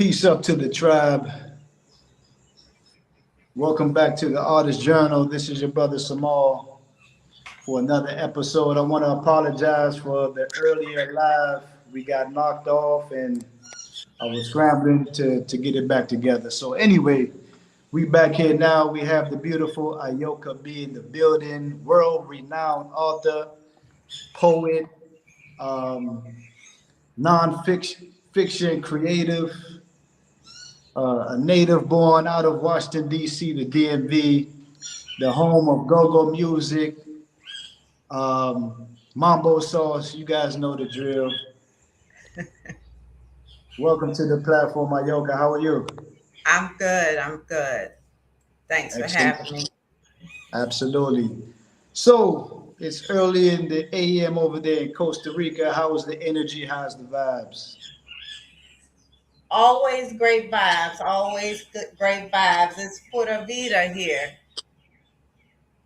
Peace up to the tribe. Welcome back to the Artist Journal. This is your brother Samal for another episode. I want to apologize for the earlier live. We got knocked off and I was scrambling to get it back together. So anyway, we back here now. We have the beautiful Ayoka B in the building, world-renowned author, poet, um, non-fiction fiction creative, a native born out of Washington, D.C., the DMV, the home of go-go music, mambo sauce. You guys know the drill. Welcome to the platform, Ayoka. How are you? I'm good. I'm good. Thanks for Excellent. having me. Absolutely. So it's early in the AM over there in Costa Rica. How's the energy? How's the vibes? Always great vibes. Always good, great vibes. It's Pura Vida here.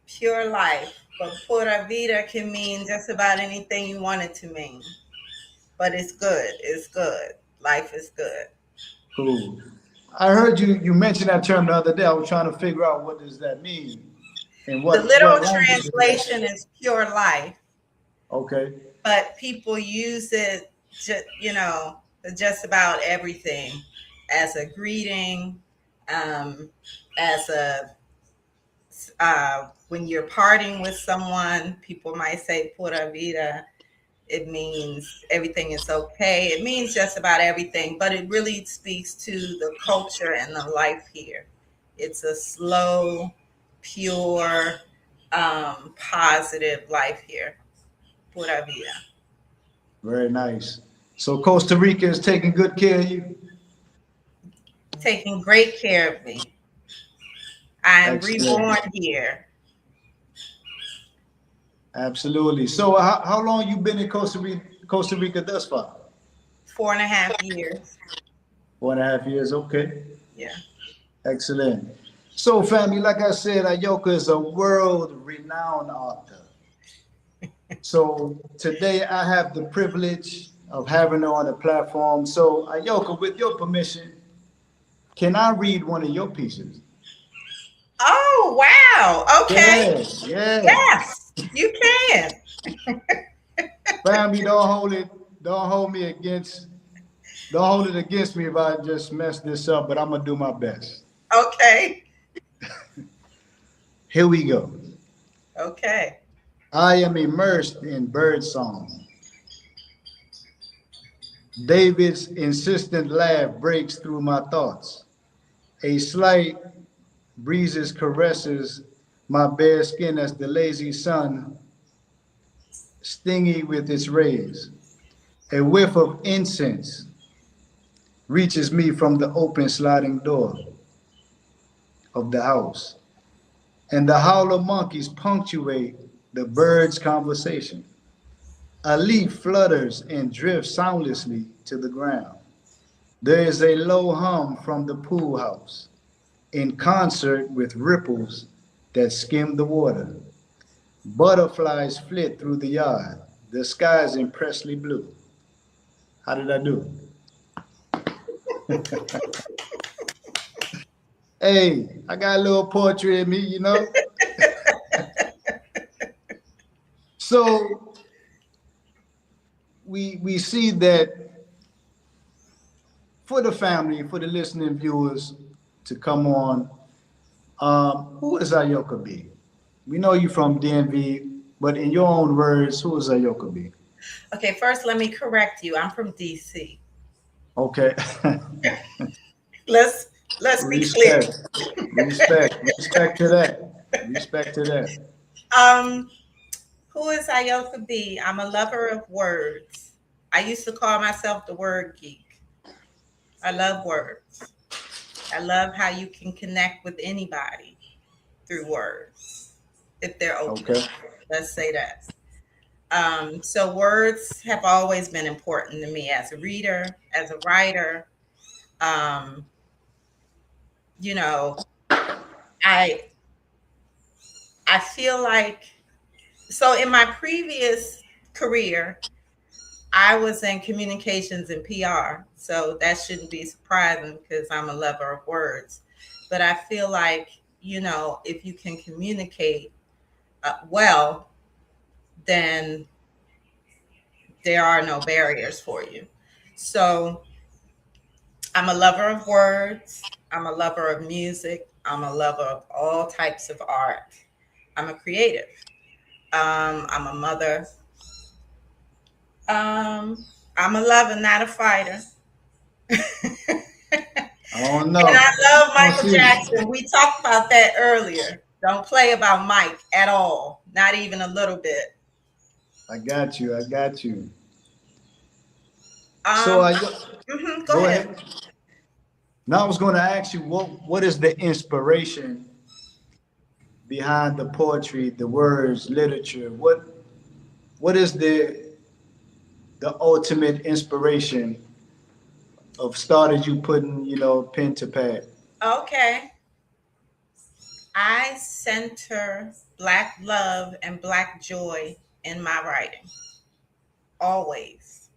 Pure life. But Pura Vida can mean just about anything you want it to mean. But it's good. It's good. Life is good. Cool. I heard you mention that term the other day. I was trying to figure out what does that mean and The what literal language is that? translation is pure life, Okay. but people use it, just about everything as a greeting, um, as a when you're parting with someone, people might say "pura vida." It means everything is okay. It means just about everything, but it really speaks to the culture and the life here. It's a slow, pure, positive life here. Pura vida. Very nice. So Costa Rica is taking good care of you? Taking great care of me. I am Excellent. reborn here. Absolutely. So how long you been in Costa Rica thus far? 4.5 years. 4.5 years. Okay. Yeah. Excellent. So family, like I said, Ayoka is a world-renowned author. So today I have the privilege of having her on the platform. So Ayoka, with your permission, can I read one of your pieces? Oh, wow. Okay. Yeah, yeah. Yes, you can. Family, don't hold me against, don't hold it against me if I just mess this up, but I'm gonna do my best. Okay. Here we go. Okay. I am immersed in birdsong. David's insistent laugh breaks through my thoughts. A slight breezes caresses my bare skin as the lazy sun, stingy with its rays. A whiff of incense reaches me from the open sliding door of the house, and the howler monkeys punctuate the bird's conversation. A leaf flutters and drifts soundlessly to the ground. There is a low hum from the pool house, in concert with ripples that skim the water. Butterflies flit through the yard. The sky is impressively blue. How did I do? Hey, I got a little poetry in me, you know? So we see that for the family, for the listening viewers to come on, who is Ayoka B? We know you from DMV, but in your own words, who is Ayoka B? Okay, first let me correct you. I'm from DC. Okay. Let's let's be clear. Respect, respect to that. Respect to that. Um, who is Ayoka B? I'm a lover of words. I used to call myself the word geek. I love words. I love how you can connect with anybody through words if they're open. Okay. Let's say that. So words have always been important to me as a reader, as a writer. Um, you know, I I feel like so in my previous career, I was in communications and PR, so that shouldn't be surprising because I'm a lover of words. But I feel like, if you can communicate well, then there are no barriers for you. So I'm a lover of words. I'm a lover of music. I'm a lover of all types of art. I'm a creative. I'm a mother. Um, I'm a lover, not a fighter. I don't And I know. love I don't Michael see. Jackson. We talked about that earlier. Don't play about Mike at all, not even a little bit. I got you. I got you. So Um, I Go go ahead. ahead. Now I was going to ask you what is the inspiration behind the poetry, the words, literature? What is the ultimate inspiration of started you putting, pen to pad? Okay. I center Black love and Black joy in my writing. Always.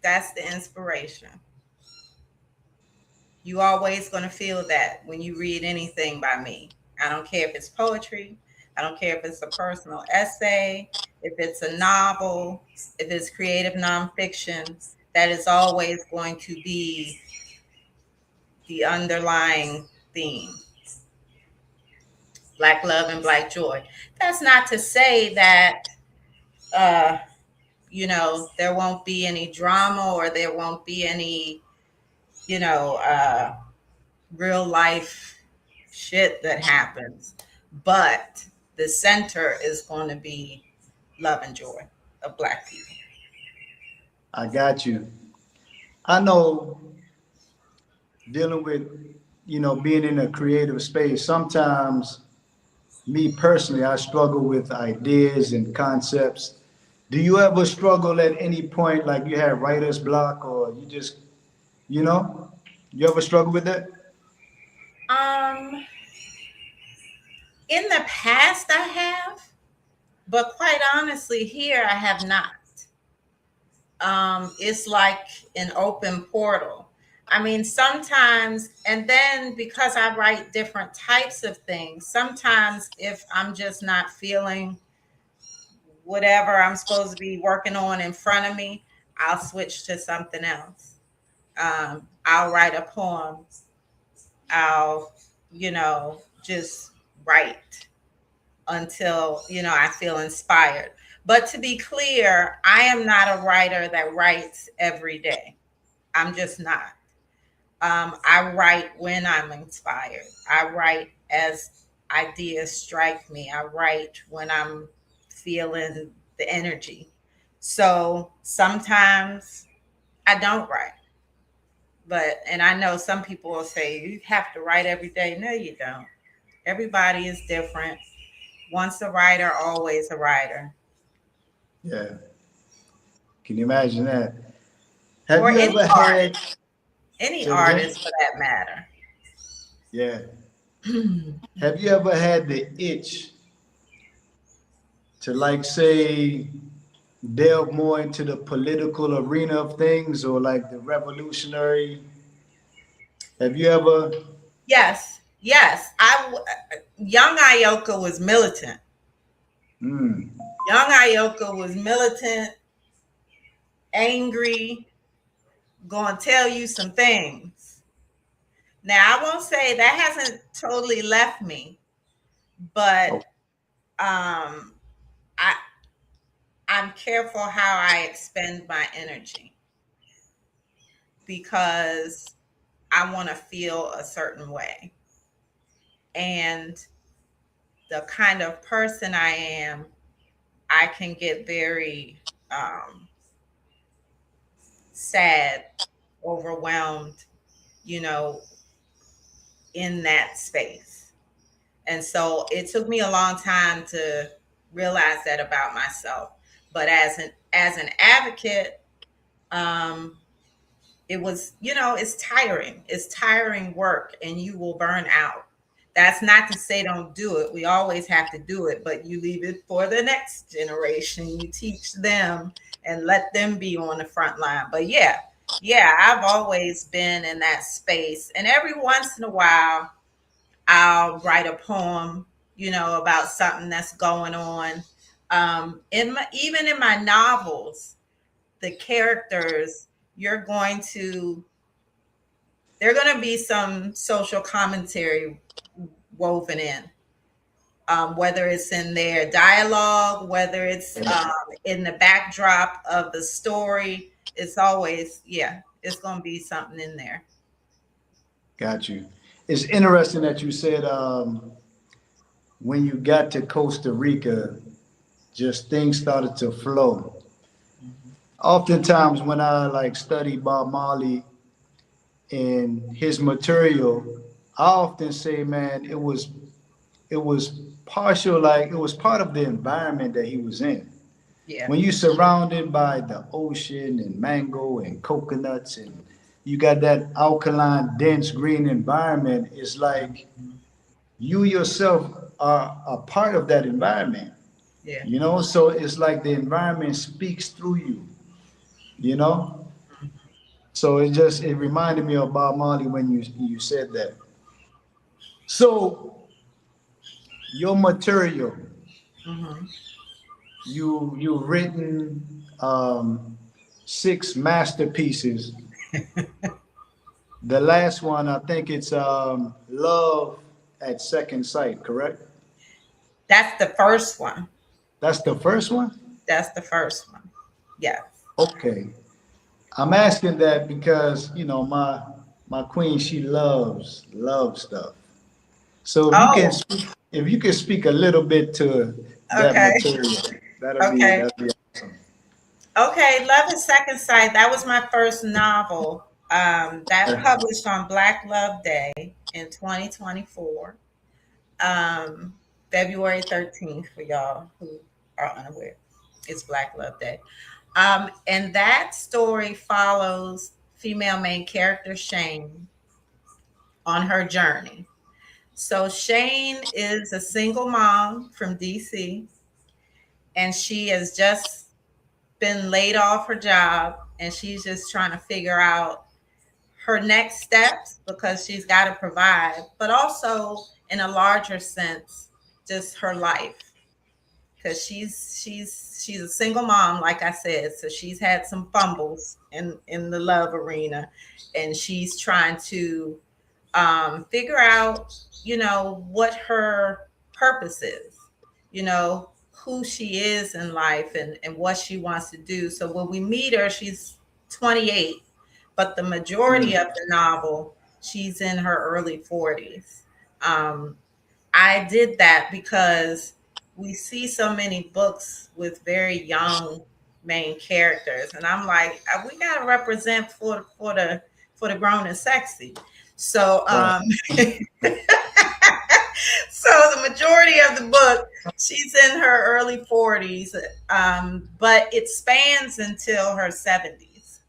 That's the inspiration. You always going to feel that when you read anything by me. I don't care if it's poetry. I don't care if it's a personal essay, if it's a novel, if it's creative nonfiction. That is always going to be the underlying theme. Black love and Black joy. That's not to say that uh, there won't be any drama or there won't be any, you know, uh, real life shit that happens. But the center is going to be love and joy of Black people. I got you. I know dealing with, being in a creative space, sometimes me personally, I struggle with ideas and concepts. Do you ever struggle at any point, like you have writer's block, or you just, you know, you ever struggle with that? Um, in the past, I have, but quite honestly, here I have not. It's like an open portal. I mean, sometimes, and then because I write different types of things, sometimes if I'm just not feeling whatever I'm supposed to be working on in front of me, I'll switch to something else. I'll write a poem. I'll, just write until, I feel inspired. But to be clear, I am not a writer that writes every day. I'm just not. I write when I'm inspired. I write as ideas strike me. I write when I'm feeling the energy. So sometimes I don't write. And I know some people will say, you have to write every day. No, you don't. Everybody is different. Once a writer, always a writer. Yeah. Can you imagine that? Have Or you ever had, any say it again? artist for that matter. Yeah. Have you ever had the itch to, like, say, delve more into the political arena of things, or like the revolutionary? Have you ever? Yes, yes. Young Ayoka was militant. Mm, Young Ayoka was militant, angry, going to tell you some things. Now, I won't say that hasn't totally left me, but oh, um, I I'm careful how I expend my energy because I want to feel a certain way. And the kind of person I am, I can get very sad, overwhelmed, you know, in that space. And so it took me a long time to realize that about myself. But as an advocate, um, it was, it's tiring. It's tiring work and you will burn out. That's not to say don't do it. We always have to do it, but you leave it for the next generation. You teach them and let them be on the front line. But yeah, yeah, I've always been in that space. And every once in a while, I'll write a poem, about something that's going on. Even in my novels, the characters, you're going to there are going to be some social commentary woven in, whether it's in their dialogue, whether it's in the backdrop of the story. It's always, yeah, it's going to be something in there. Got you. It's interesting that you said when you got to Costa Rica, just things started to flow. Oftentimes, when I like study Bob Marley and his material, I often say, man, it was partial, like it was part of the environment that he was in. Yeah. When you're surrounded by the ocean and mango and coconuts and you got that alkaline, dense green environment, it's like you yourself are a part of that environment, Yeah. So it's like the environment speaks through you, you know? So it reminded me of Bob Marley when you said that. So your material, Hmm. you've written 6 masterpieces. The last one, I think it's Love at Second Sight, correct? That's the first one. That's the first one? That's the first one. Yes. Okay. I'm asking that because, my queen, she loves stuff. So Oh, if you can speak a little bit to that okay. material, Okay. that'd be awesome. Okay. Love at Second Sight. That was my first novel. That published on Black Love Day in 2024. Um, February 13th for y'all who are unaware. It's Black Love Day. And that story follows female main character Shane on her journey. So Shane is a single mom from DC, and she has just been laid off her job, and she's just trying to figure out her next steps because she's got to provide, but also in a larger sense, just her life, because she's a single mom, like I said, so she's had some fumbles in the love arena, and she's trying to figure out, what her purpose is, who she is in life, and what she wants to do. So when we meet her, she's 28, but the majority of Mm. the novel, she's in her early 40s. Um, I did that because we see so many books with very young main characters, and I'm like, we gotta represent for the grown and sexy. So, Right. so the majority of the book, she's in her early 40s, but it spans until her 70s.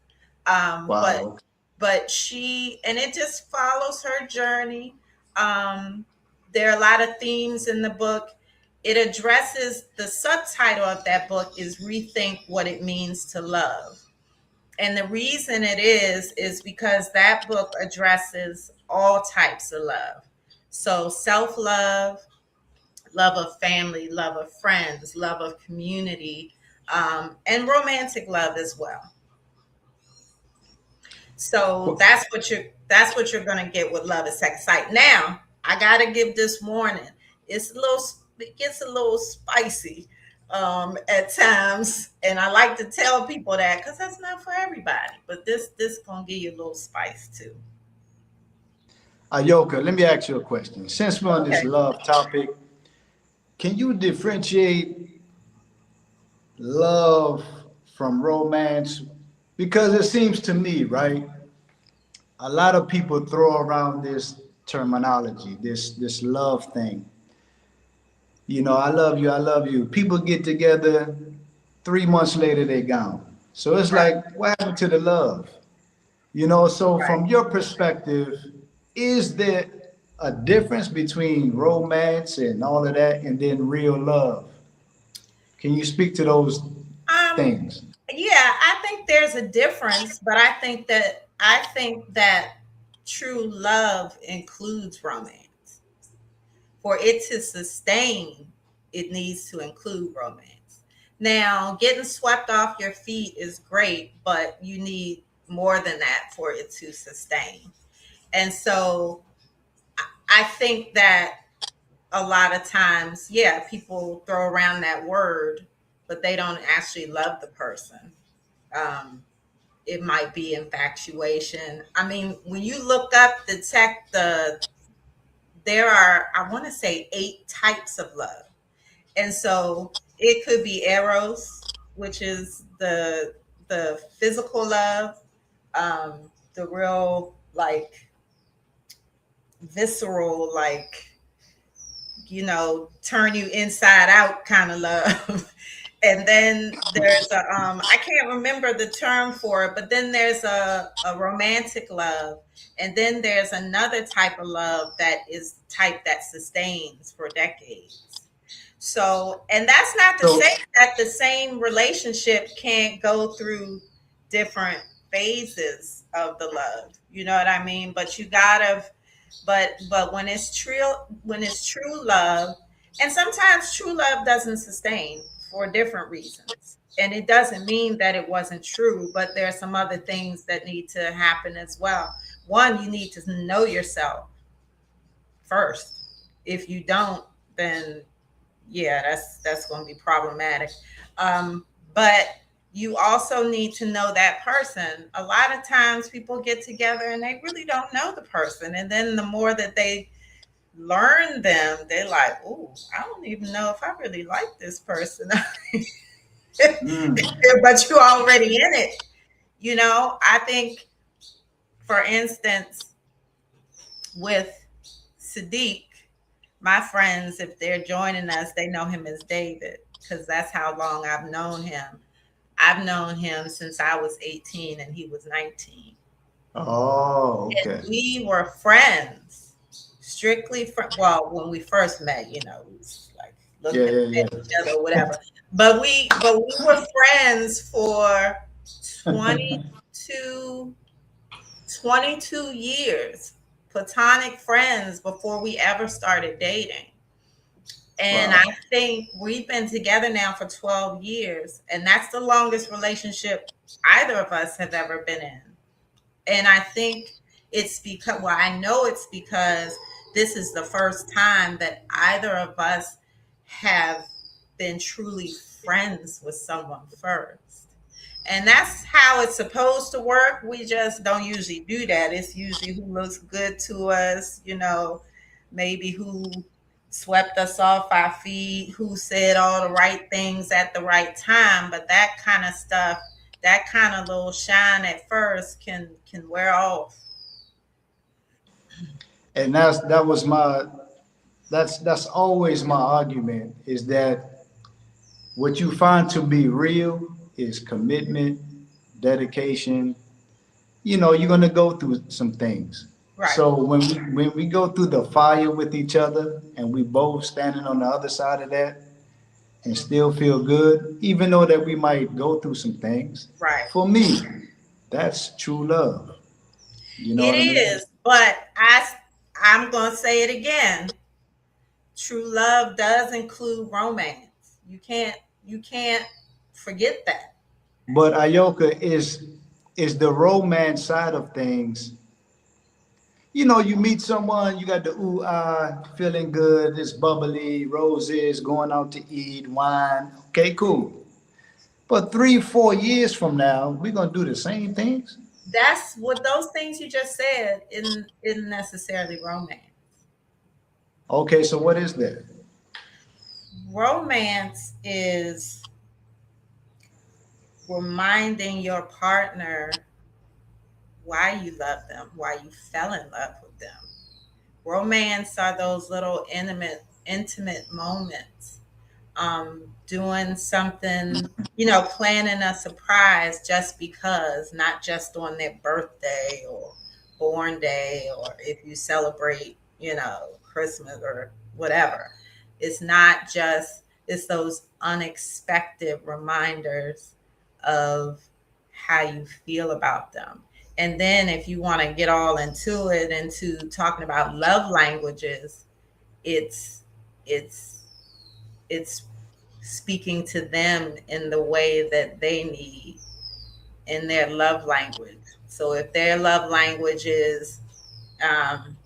Um, but Wow. but it just follows her journey. Um, there are a lot of themes in the book. It addresses, the subtitle of that book is Rethink What It Means to Love. And the reason it is because that book addresses all types of love. So self love, love of family, love of friends, love of community, and romantic love as well. So Well, that's what you're gonna get with Love at Second Sight. Now, I gotta give this warning. It gets a little spicy at times, and I like to tell people that because that's not for everybody. But this gonna give you a little spice too. Ayoka, let me ask you a question. Since we're on this Okay. love topic, can you differentiate love from romance? Because it seems to me, right, a lot of people throw around this terminology, this love thing. I love you, I love you. People get together, 3 months later they gone. So it's Right. like, what happened to the love? So Right. from your perspective, is there a difference between romance and all of that and then real love. Can you speak to those Um, things? yeah, I think there's a difference, but I think that true love includes romance. For it to sustain, it needs to include romance. Now, getting swept off your feet is great, but you need more than that for it to sustain. And so I think that a lot of times, yeah, people throw around that word, but they don't actually love the person. Um, it might be infatuation. I mean, when you look up there are, I want to say, 8 types of love. And so it could be eros, which is the physical love, the real like visceral, like, turn you inside out kind of love. And then there's I can't remember the term for it, but then there's a romantic love. And then there's another type of love that is type that sustains for decades. So, and that's not to So, say that the same relationship can't go through different phases of the love. You know what I mean? But you gotta, but when it's true love, and sometimes true love doesn't sustain for different reasons. And it doesn't mean that it wasn't true, but there are some other things that need to happen as well. One, you need to know yourself first. If you don't, then yeah, that's going to be problematic. But you also need to know that person. A lot of times people get together and they really don't know the person, and then the more that they learn them, they're like, "Oh, I don't even know if I really like this person." mm, But you're already in it. I think, for instance, with Sadiq, my friends, if they're joining us, they know him as David because that's how long I've known him. I've known him since I was 18 and he was 19. oh, And okay. we were friends, strictly well, when we first met, we was like Yeah, looking yeah, at each other or whatever. But we were friends for yeah. 22 22 years, platonic friends before we ever started dating. And I Wow. think we've been together now for 12 years, and that's the longest relationship either of us have ever been in. And I think it's because, well, I know it's because this is the first time that either of us have been truly friends with someone first. And that's how it's supposed to work. We just don't usually do that. It's usually who looks good to us, maybe who swept us off our feet, who said all the right things at the right time. But that kind of stuff, that kind of little shine at first can wear off. And that's always my argument is that what you find to be real is commitment, dedication. You're gonna go through some things. Right. So when we go through the fire with each other and we both standing on the other side of that and still feel good, even though that we might go through some things, Right. for me, that's true love. You know It what I mean? is, but I'm going to say it again. True love does include romance. You can't forget that. But Ayoka is the romance side of things. You meet someone, you got the ooh ah, feeling good, it's bubbly, roses, going out to eat, wine. Okay, cool. But 3, 4 years from now, we're gonna do the same things. That's what those things you just said isn't necessarily romance. Okay, so what is that? Romance is reminding your partner why you love them, why you fell in love with them. Romance are those little intimate moments. Doing something, planning a surprise just because, not just on their birthday or born day, or if you celebrate. Christmas or whatever. It's not just, it's those unexpected reminders of how you feel about them. And then if you want to get all into it, into talking about love languages, it's it's it's speaking to them in the way that they need in their love language. So if their love language is um,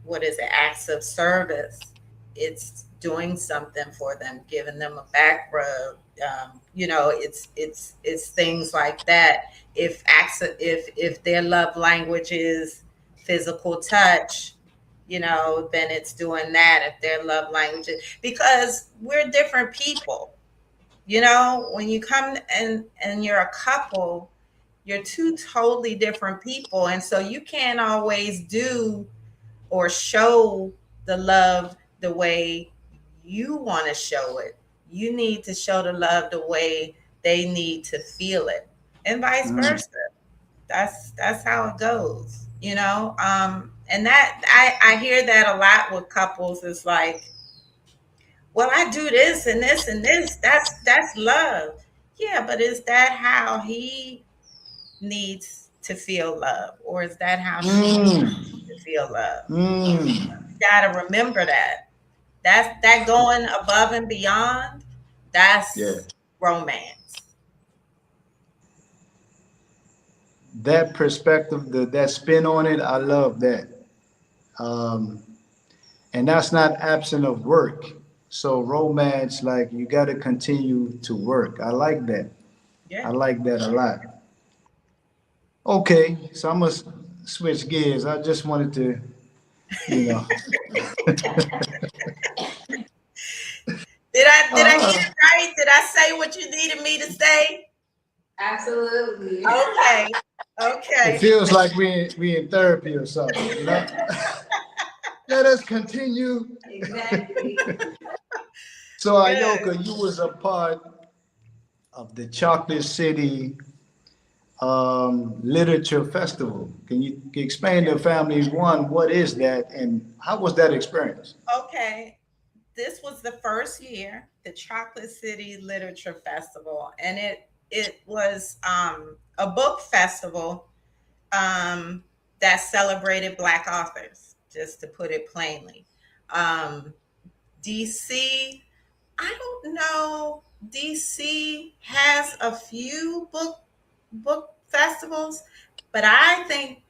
what is it, acts of service, it's doing something for them, giving them a back rub. It's things like that. If their love language is physical touch, then it's doing that. If their love language is, because we're different people. When you come and you're a couple, you're two totally different people, and so you can't always do or show the love the way you want to show it. You need to show the love the way they need to feel it, and vice Mm. versa. That's how it goes, and that I hear that a lot with couples. It's like, well, I do this and this and this. That's love. Yeah, but is that how he needs to feel love, or is that how she Mm. needs to feel love? Mm. Gotta remember that. That going above and beyond, Yeah. that's romance. That perspective, that spin on it, I love that. Um, and that's not absent of work. So romance, like you got to continue to work. I like that. I Yeah. like that a lot. Okay, so I'm gonna switch gears. I just wanted to, you know, Did I get uh, it right? Did I say what you needed me to say? Absolutely. Okay. it Okay. feels like we in therapy or something. Let us continue. Exactly. So Good. Ayoka, you was a part of the Chocolate City Literature Festival. Can you explain to family one, what is that and how was that experience? Okay. This was the first year, the Chocolate City Literature Festival, and it was a book festival um, that celebrated Black authors. Just to put it plainly, um, DC. I don't know. DC has a few book festivals, but I think,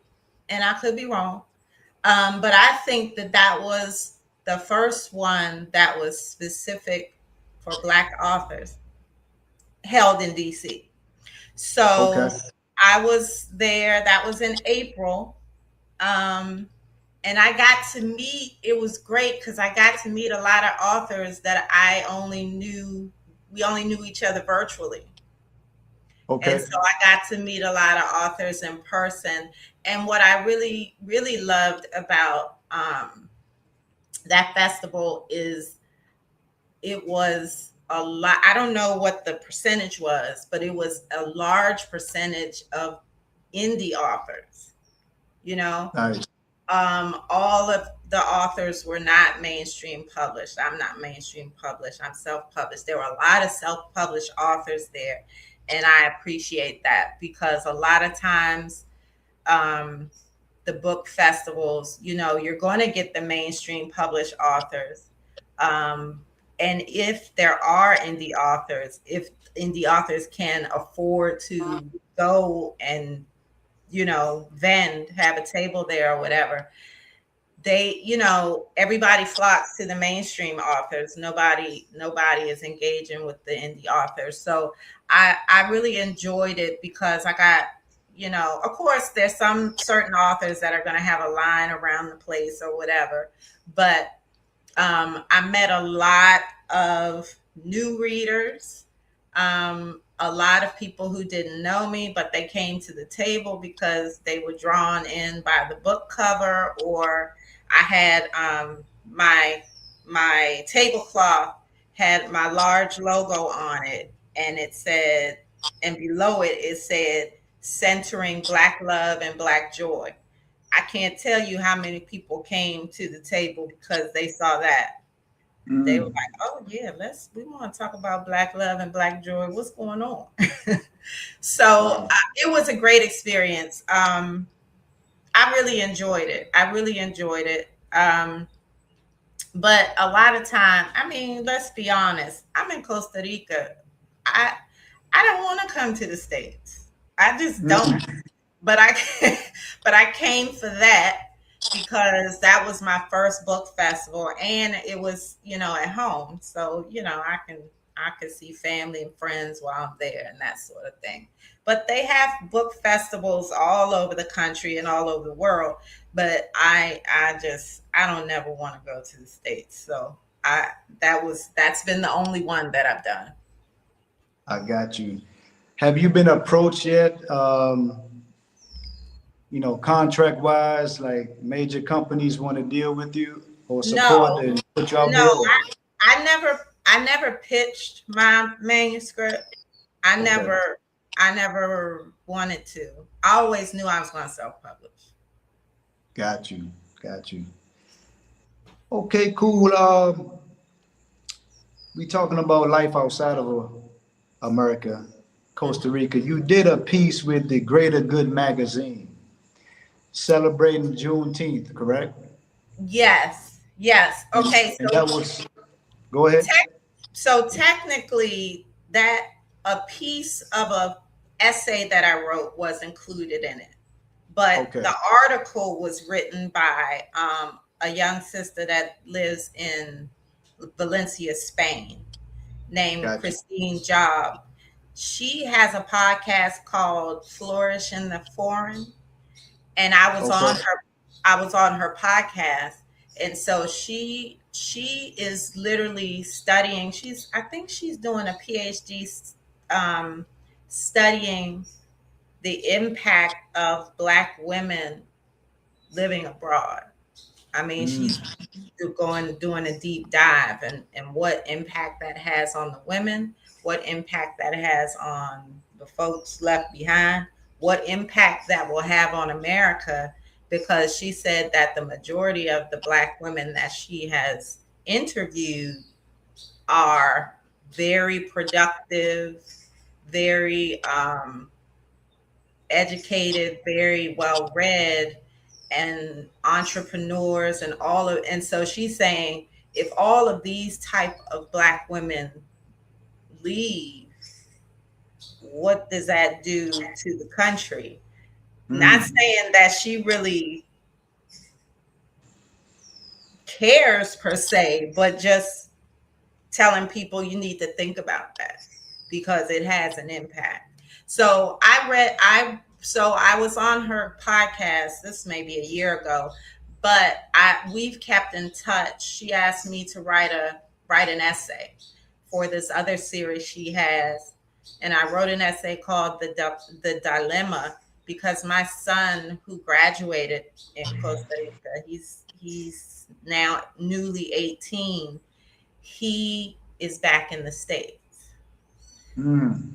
and I could be wrong, but I think that was the first one that was specific for Black authors, held in DC. Okay. So I was there. That was in April. Um, and I got to meet, it was great because I got to meet a lot of authors that we only knew each other virtually. And Okay. so I got to meet a lot of authors in person. And what I really, really loved about that festival is it was a lot. I don't know what the percentage was, but it was a large percentage of indie authors, you know. Nice. All of the authors were not mainstream published. I'm not mainstream published. I'm self-published. There were a lot of self-published authors there, and I appreciate that because a lot of times, um, the book festivals, you're going to get the mainstream published authors, um, and if there are indie authors, if indie authors can afford to go and vend, have a table there or whatever, everybody flocks to the mainstream authors. Nobody is engaging with the indie authors. So I really enjoyed it because I got, of course there's some certain authors that are going to have a line around the place or whatever, but I met a lot of new readers, a lot of people who didn't know me, but they came to the table because they were drawn in by the book cover, or I had my tablecloth had my large logo on it, and it said, and below it said, centering Black love and Black joy. I can't tell you how many people came to the table because they saw that. They were Mm. like, "Oh yeah, we want to talk about Black love and Black joy. What's going on?" So Wow. it was a great experience. I really enjoyed it. I really enjoyed it. But a lot of time, I mean, let's be honest. I'm in Costa Rica. I I don't want to come to the States. I just don't. Mm. But I but I came for that because that was my first book festival and it was, at home. So, I could see family and friends while I'm there and that sort of thing. But they have book festivals all over the country and all over the world. But I don't never want to go to the States. So that's been the only one that I've done. I got you. Have you been approached yet? Contract wise, like major companies want to deal with you or support No, and put you out no, there? Or? I never pitched my manuscript. I Okay, never I never wanted to. I always knew I was going to self-publish. got you, got you. Okay, cool. We talking about life outside of America, Costa Rica. You did a piece with the Greater Good magazine celebrating Juneteenth, correct? Yes. Yes. Okay, And that was, go ahead. tech, technically that a piece of a essay that I wrote was included in it. But Okay, the article was written by a young sister that lives in Valencia, Spain, named got you. Christine Job. She has a podcast called Flourish in the Foreign, and Okay. I was on her podcast, and so she is literally studying. I think she's doing a PhD, um, studying the impact of Black women living abroad. I mean, she's Mm, doing a deep dive and what impact that has on the women, what impact that has on the folks left behind, what impact that will have on America, because she said that the majority of the Black women that she has interviewed are very productive, very educated, very well read, and entrepreneurs and so she's saying if all of these type of Black women leave, what does that do to the country? Not mm, saying that she really cares per se, but just telling people you need to think about that because it has an impact. I was on her podcast, this may be a year ago, but we've kept in touch. She asked me to write an essay for this other series she has, and I wrote an essay called the Dilemma, because my son, who graduated in Costa Rica, he's now newly 18. He is back in the States, mm.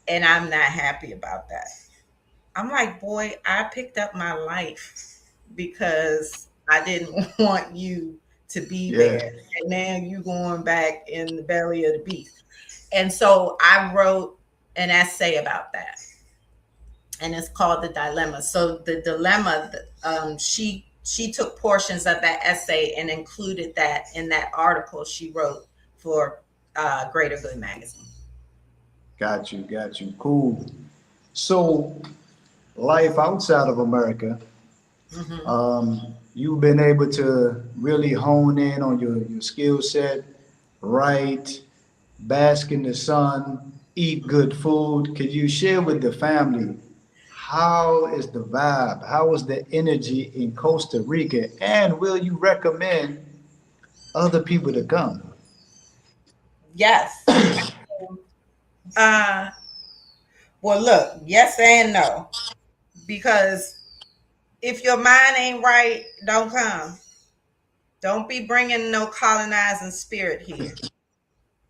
and I'm not happy about that. I'm like, boy, I picked up my life because I didn't want you to be Yeah, there. And now you going back in the belly of the beast. And so I wrote an essay about that. And it's called The Dilemma. So the dilemma, she took portions of that essay and included that in that article she wrote for Greater Good magazine. got you, got you. Cool. So, life outside of America, Hmm. you've been able to really hone in on your skill set, write, bask in the sun, eat good food. Could you share with the family how is the vibe? How is the energy in Costa Rica? And will you recommend other people to come? Yes. Uh, well, look, yes and no. Because if your mind ain't right, don't come. Don't be bringing no colonizing spirit here.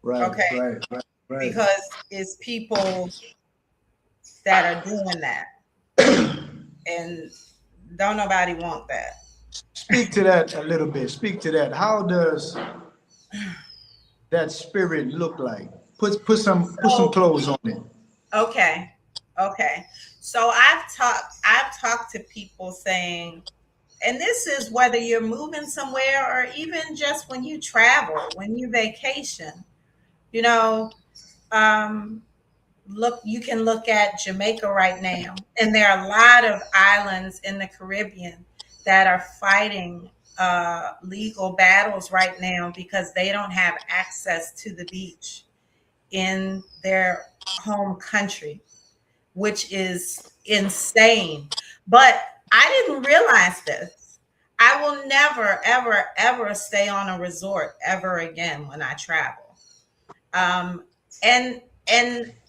Right, Okay. right, right, right. Because it's people that are doing that. And Don't nobody want that. Speak to that a little bit. Speak to that. How does that spirit look like? Put some So, clothes on it. okay. Okay. So I've talked to people saying, and this is whether you're moving somewhere or even just when you travel, when you vacation, you know, um, look, you can look at Jamaica right now, and there are a lot of islands in the Caribbean that are fighting legal battles right now because they don't have access to the beach in their home country, which is insane. But I didn't realize this. I will never, ever, ever stay on a resort ever again when I travel. Um, and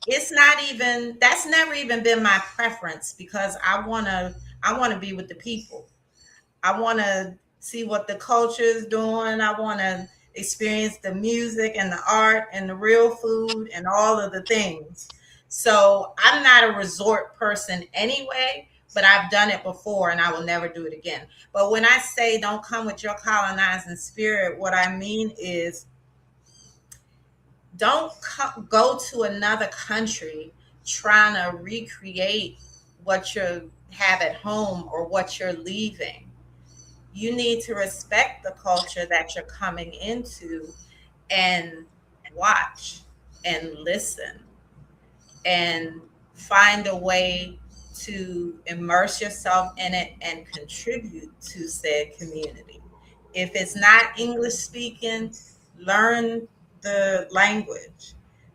it's not even, that's never even been my preference because I want to be with the people. I want to see what the culture is doing. I want to experience the music and the art and the real food and all of the things. So I'm not a resort person anyway, but I've done it before and I will never do it again. But when I say don't come with your colonizing spirit, what I mean is don't go to another country trying to recreate what you have at home or what you're leaving. You need to respect the culture that you're coming into and watch and listen and find a way to immerse yourself in it and contribute to said community. If it's not English speaking, learn the language.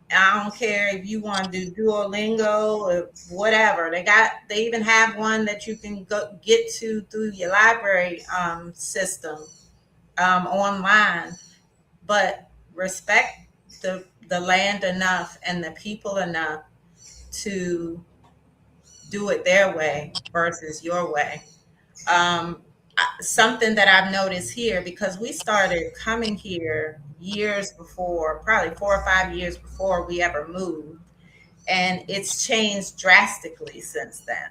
I don't care if you want to do Duolingo or whatever. They even have one that you can go get to through your library system online. But respect the land enough and the people enough to do it their way versus your way. Um, Something that I've noticed here because we started coming here years before, probably 4 or 5 years before we ever moved, and it's changed drastically since then.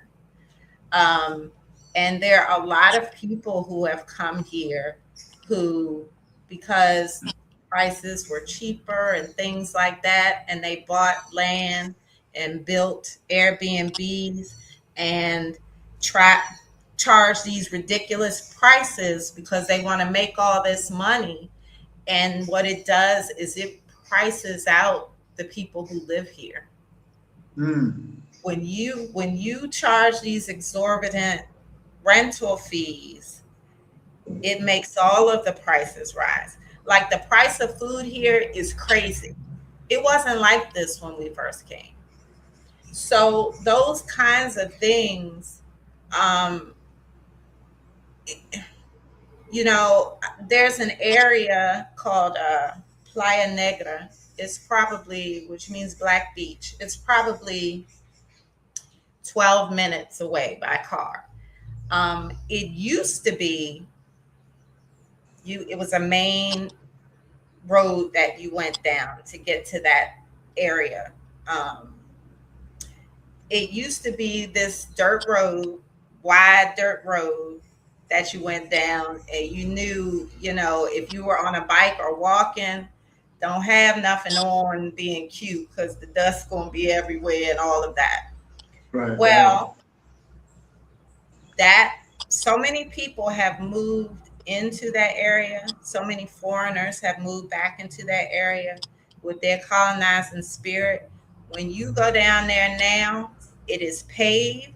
Um, and there are a lot of people who have come here who, because prices were cheaper and things like that, and they bought land and built Airbnbs and try charge these ridiculous prices because they want to make all this money. And what it does is it prices out the people who live here. Mm. When you charge these exorbitant rental fees, it makes all of the prices rise. Like the price of food here is crazy. It wasn't like this when we first came. So those kinds of things, um, you know, there's an area called Playa Negra. It's probably, which means Black Beach. It's probably 12 minutes away by car. It used to be it was a main road that you went down to get to that area. Um, it used to be this dirt road, wide dirt road that you went down, and you knew, if you were on a bike or walking, don't have nothing on being cute because the dust's gonna be everywhere and all of that. Right, right. Well, that so many people have moved into that area. So many foreigners have moved back into that area with their colonizing spirit. When you go down there now, it is paved.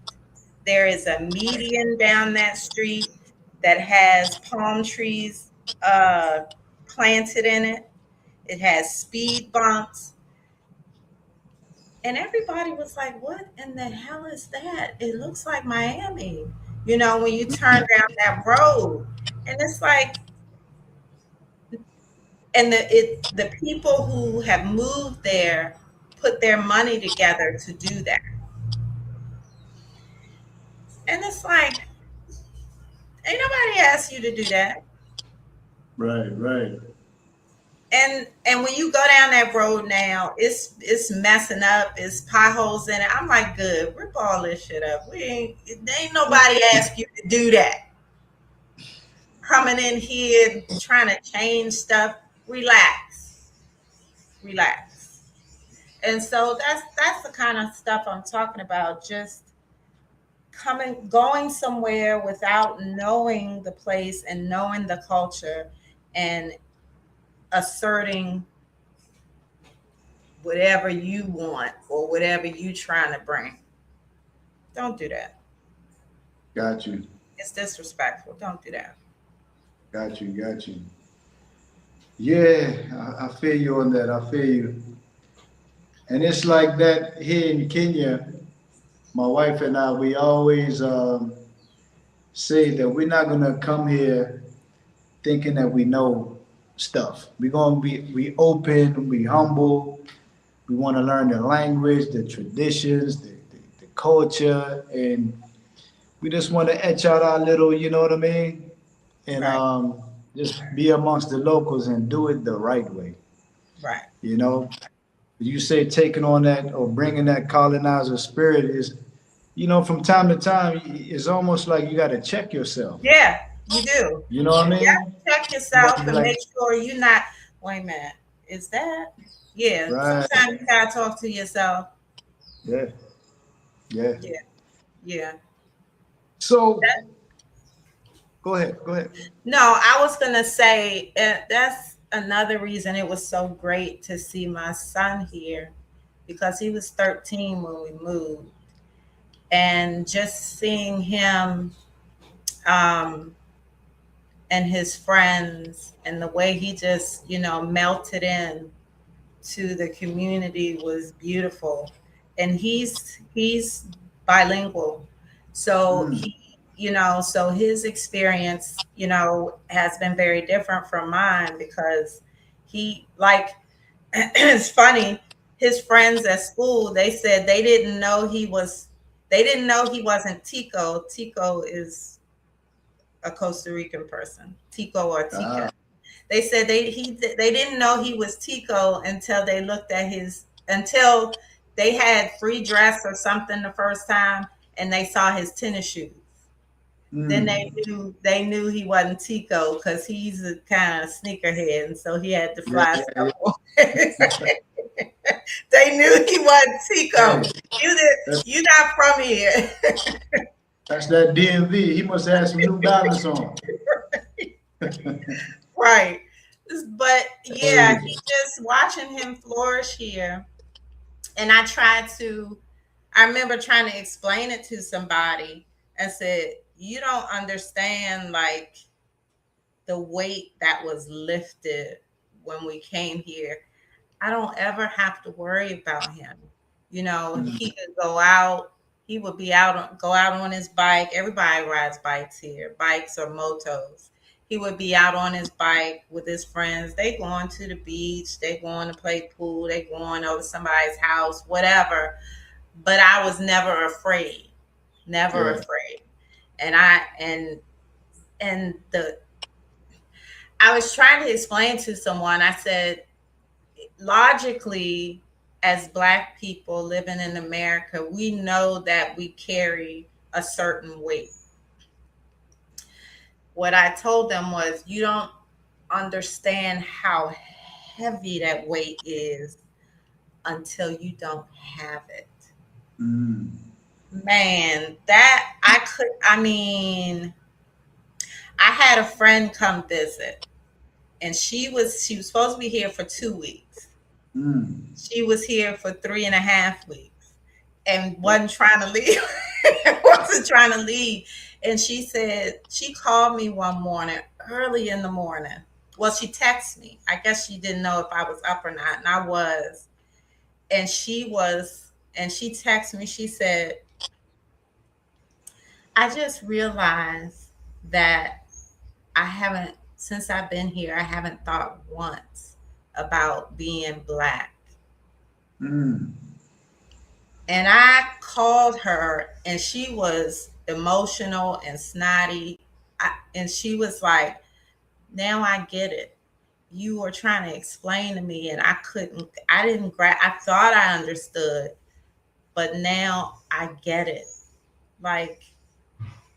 There is a median down that street that has palm trees planted in it. It has speed bumps. And everybody was like, what in the hell is that? It looks like Miami, when you turn down that road. And it's like, and the people who have moved there put their money together to do that. And it's like, ain't nobody asked you to do that. Right, right. And when you go down that road now, it's messing up, it's potholes in it. I'm like, good, rip all this shit up. We ain't nobody ask you to do that. Coming in here trying to change stuff. Relax. Relax. And so that's the kind of stuff I'm talking about. Just going somewhere without knowing the place and knowing the culture and asserting whatever you want or whatever you trying to bring. Don't do that. Got you. It's disrespectful. Don't do that. Got you. Got you. Yeah, I feel you on that. I feel you. And it's like that here in Kenya. My wife and I, we always say that we're not gonna come here thinking that we know stuff. We're gonna be open, be humble. We want to learn the language, the traditions, the culture, and we just want to etch out our little, you know what I mean? And Right. just be amongst the locals and do it the right way. Right. You know, you say taking on that or bringing that colonizer spirit is, you know, from time to time, it's almost like you got to check yourself. Yeah, you do. You know what I You have mean? to check You got yourself to be and like, make sure you're not. Wait a minute. Is that? Yeah. right, Sometimes you gotta talk to yourself. yeah, yeah. Yeah. Yeah. So go ahead, go ahead. No, I was gonna say that's another reason it was so great to see my son here because he was 13 when we moved, and just seeing him um, and his friends and the way he just melted in to the community was beautiful. And he's bilingual, so Mm, so his experience has been very different from mine because he like it's funny, his friends at school, they said they didn't know he wasn't Tico is a Costa Rican person, Tico or Tika. ah, They said they didn't know he was Tico until they looked at until they had free dress or something the first time and they saw his tennis shoes. Then mm. they knew he wasn't Tico because he's a kind of sneakerhead, and so he had to Yeah, fly yeah, yeah. stuff on. They knew he wasn't Tico. Hey, that's, You not from here. that's that DMV. He must have some New Balance on. Right. But yeah, Hey, he just watching him flourish here. And I remember trying to explain it to somebody and said, you don't understand like the weight that was lifted when we came here. I don't ever have to worry about him. mm, He could go out, he would go out on his bike. Everybody rides bikes here, bikes or motos. He would be out on his bike with his friends. They going to the beach, they going to play pool, they going over to somebody's house, whatever. But I was never afraid. Never yeah. afraid. And the I was trying to explain to someone, I said, logically, as Black people living in America, we know that we carry a certain weight. What I told them was, you don't understand how heavy that weight is until you don't have it. Mm, Man, I mean, I had a friend come visit, and she was supposed to be here for 2 weeks. mm. She was here for 3.5 weeks and wasn't trying to leave. Wasn't trying to leave. And she said, she called me one morning, early in the morning. Well, she texted me. I guess she didn't know if I was up or not. And I was. And she texted me, she said, I just realized that since I've been here, I haven't thought once about being Black. Mm. And I called her, and she was emotional and snotty. And she was like, now I get it. you were trying to explain to me, and I didn't grab. I thought I understood, but now I get it. Like,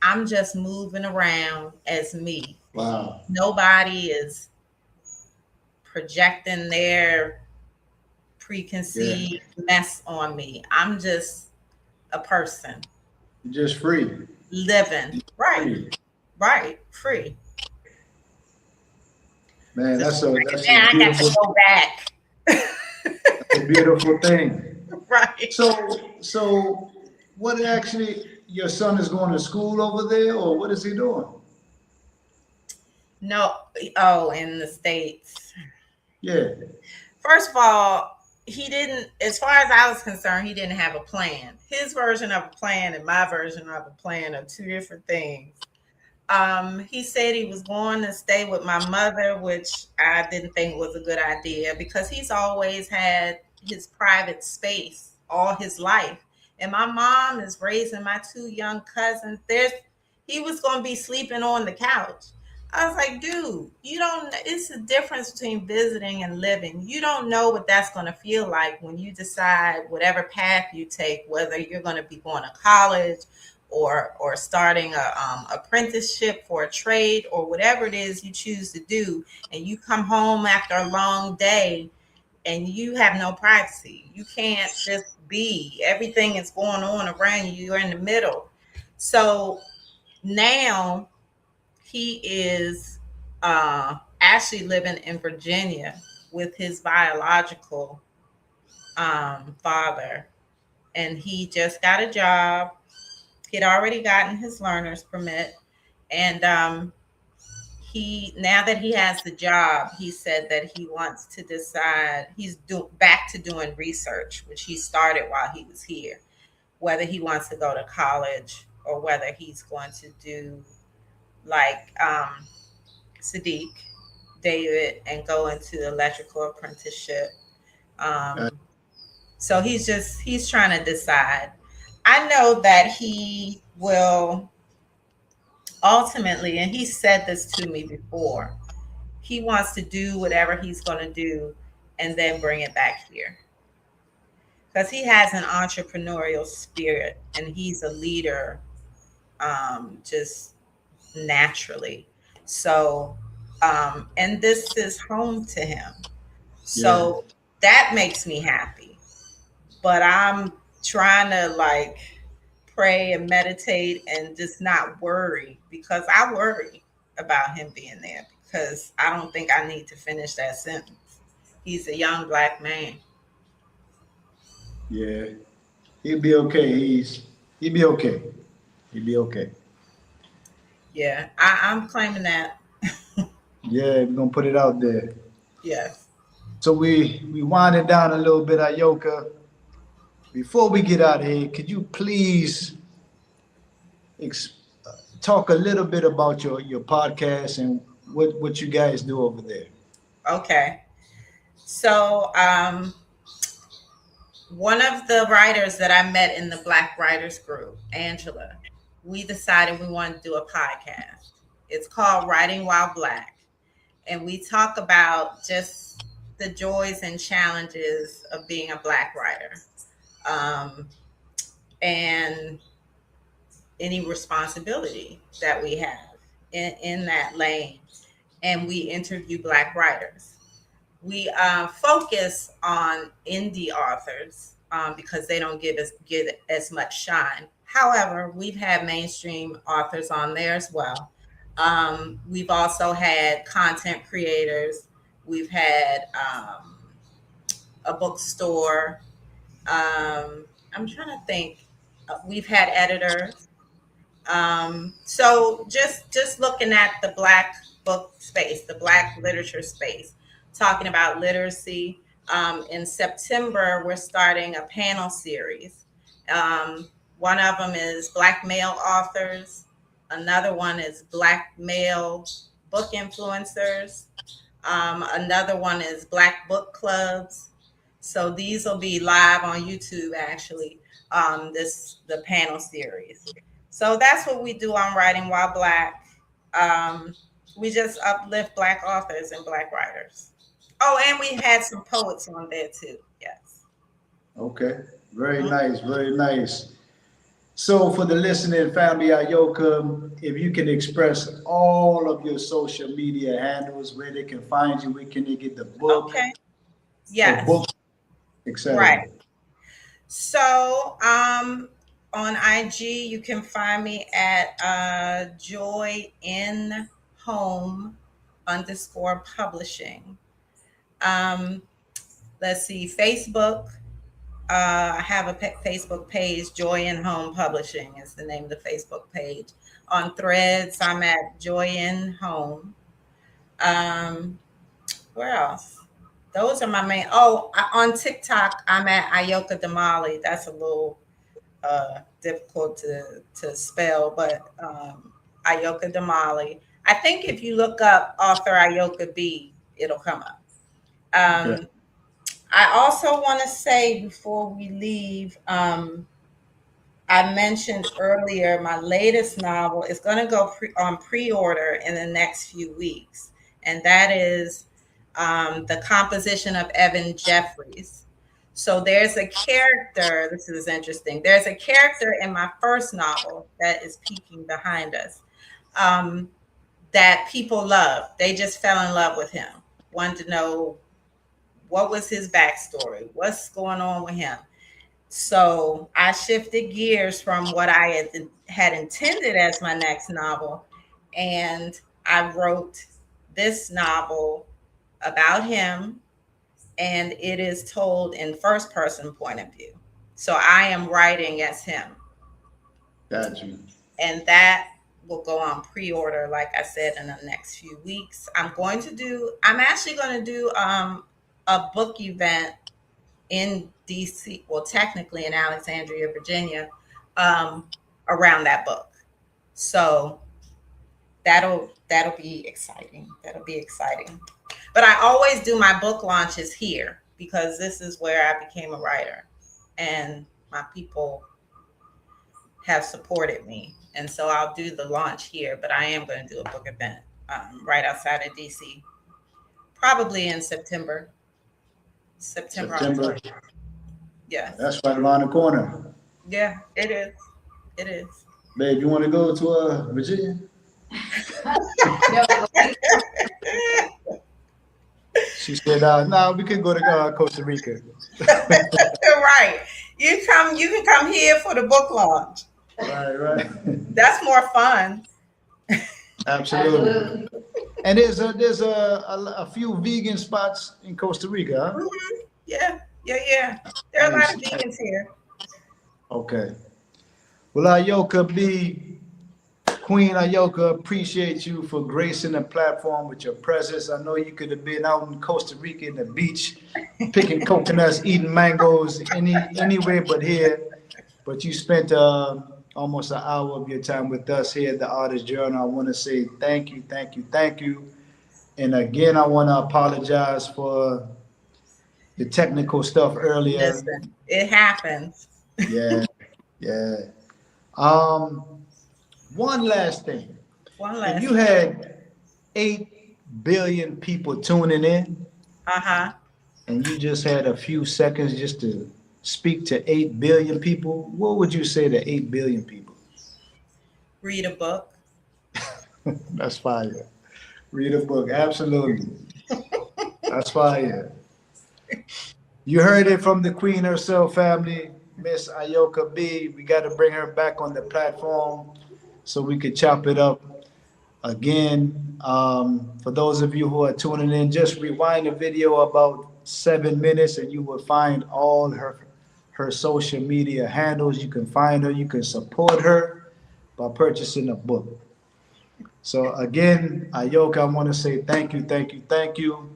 I'm just moving around as me. Wow. Nobody is projecting their Yeah. preconceived mess on me. I'm just a person You're just free. living. Right, Free. right, free. Man, So that's a now I got to beautiful, go back. that's a beautiful thing. Right. So what actually, your son is going to school over there, or what is he doing? No, oh, in the States. Yeah. First of all, he didn't, as far as I was concerned, he didn't have a plan. His version of a plan and my version of a plan are two different things. He said he was going to stay with my mother, which I didn't think was a good idea because he's always had his private space all his life. And my mom is raising my two young cousins. He was going to be sleeping on the couch. I was like, dude, you don't, it's the difference between visiting and living. You don't know what that's going to feel like when you decide whatever path you take, whether you're going to be going to college or starting a apprenticeship for a trade or whatever it is you choose to do, and you come home after a long day and you have no privacy. You can't just be. Everything is going on around you. You're in the middle. So now he is actually living in Virginia with his biological father, and he just got a job. He'd already gotten his learner's permit, and he now that he has the job, he said that he wants to decide. Back to doing research, which he started while he was here. Whether he wants to go to college or whether he's going to do like Sadiq, David, and go into electrical apprenticeship. Uh, Um, so he's trying to decide. I know that he will ultimately, and he said this to me before, he wants to do whatever he's going to do and then bring it back here because he has an entrepreneurial spirit and he's a leader, just naturally. So, and this is home to him. yeah. So that makes me happy. But I'm trying to like pray and meditate and just not worry because I worry about him being there because I don't think I need to finish that sentence. He's a young black man. Yeah. He'll be okay. He'll be okay. He'll be okay. Yeah, I'm claiming that. Yeah, we're gonna put it out there. Yes. So we winding down a little bit, Ayoka. Before we get out of here, could you please ex- talk a little bit about your podcast and what you guys do over there? Okay. So, one of the writers that I met in the Black Writers Group, Angela, we decided we wanted to do a podcast. It's called Writing While Black. And we talk about just the joys and challenges of being a Black writer, um, and any responsibility that we have in that lane. And we interview Black writers. We focus on indie authors because they don't get as much shine. However, we've had mainstream authors on there as well. We've also had content creators. We've had a bookstore. I'm trying to think. We've had editors. So just looking at the Black book space, the Black literature space, talking about literacy. In September, we're starting a panel series. One of them is Black male authors. Another one is Black male book influencers. Another one is Black book clubs. So these will be live on YouTube actually. The panel series. So that's what we do on Writing While Black. Um, We just uplift Black authors and Black writers. Oh, and we had some poets on there too. Yes. Okay. Very Mhm. nice. Very nice. So for the listening family, Ayoka, if you can express all of your social media handles, where they can find you, where can they get the book Okay. or Yes. book, etc. Right. So, on IG, you can find me at Joy in Home underscore publishing. Um, let's see, Facebook. I have a Facebook page, Joy in Home Publishing is the name of the Facebook page. On Threads, I'm at Joy in Home. Um, where else? Those are my main. Oh, on TikTok, I'm at Ayoka Damali. That's a little difficult to spell, but Ayoka Damali. I think if you look up author Ayoka B, it'll come up. Okay. Um, I also want to say before we leave, I mentioned earlier my latest novel is going to go on pre-order in the next few weeks, and that is The Composition of Evan Jeffries. So there's a character, this is interesting. There's a character in my first novel that is peeking behind us, um, that people love. They just fell in love with him, wanted to know what was his backstory, what's going on with him. So I shifted gears from what I had intended as my next novel, and I wrote this novel about him, and it is told in first person point of view. So I am writing as him, Got you. and that will go on pre-order, like I said, in the next few weeks. I'm actually going to do a book event in DC, well, technically in Alexandria, Virginia, um, around that book. So that'll be exciting. That'll be exciting. But I always do my book launches here because this is where I became a writer, and my people have supported me. And so I'll do the launch here, but I am going to do a book event right outside of DC, probably in September, September. October. Yes. That's right around the corner. Yeah, it is. It is. Babe, you want to go to Virginia? No, She said, no, we could go to Costa Rica. Right. You can come here for the book launch. Right, right. That's more fun. Absolutely. absolutely. And there's a few vegan spots in Costa Rica, huh? Mhm. Yeah. Yeah. There are a lot of vegans here. Okay. Well, Ayoka B, Queen Ayoka, appreciate you for gracing the platform with your presence. I know you could have been out in Costa Rica in the beach, picking coconuts, eating mangoes, anywhere but here. But you spent almost an hour of your time with us here at the Artist Journal. I want to say thank you, thank you, thank you. And again, I want to apologize for the technical stuff earlier. Listen, it happens. Yeah, yeah. Um, One last thing. One If last. you had 8 billion people tuning in Uh-huh. and you just had a few seconds just to speak to 8 billion people, what would you say to 8 billion people? Read a book. That's fire. Read a book. Absolutely. That's fire. You heard it from the queen herself, family, Miss Ayoka B. We got to bring her back on the platform so we could chop it up again. For those of you who are tuning in, just rewind the video about 7 minutes and you will find all her social media handles. You can find her, you can support her by purchasing a book. So again, Ayoka, I want to say thank you, thank you, thank you.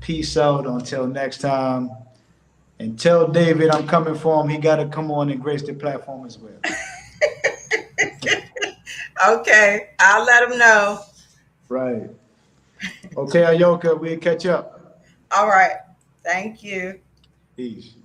Peace out until next time. And tell David I'm coming for him. He got to come on and grace the platform as well. Okay. I'll let them know. Right. Okay, Ayoka, we'll catch up. All right. Thank you. Peace.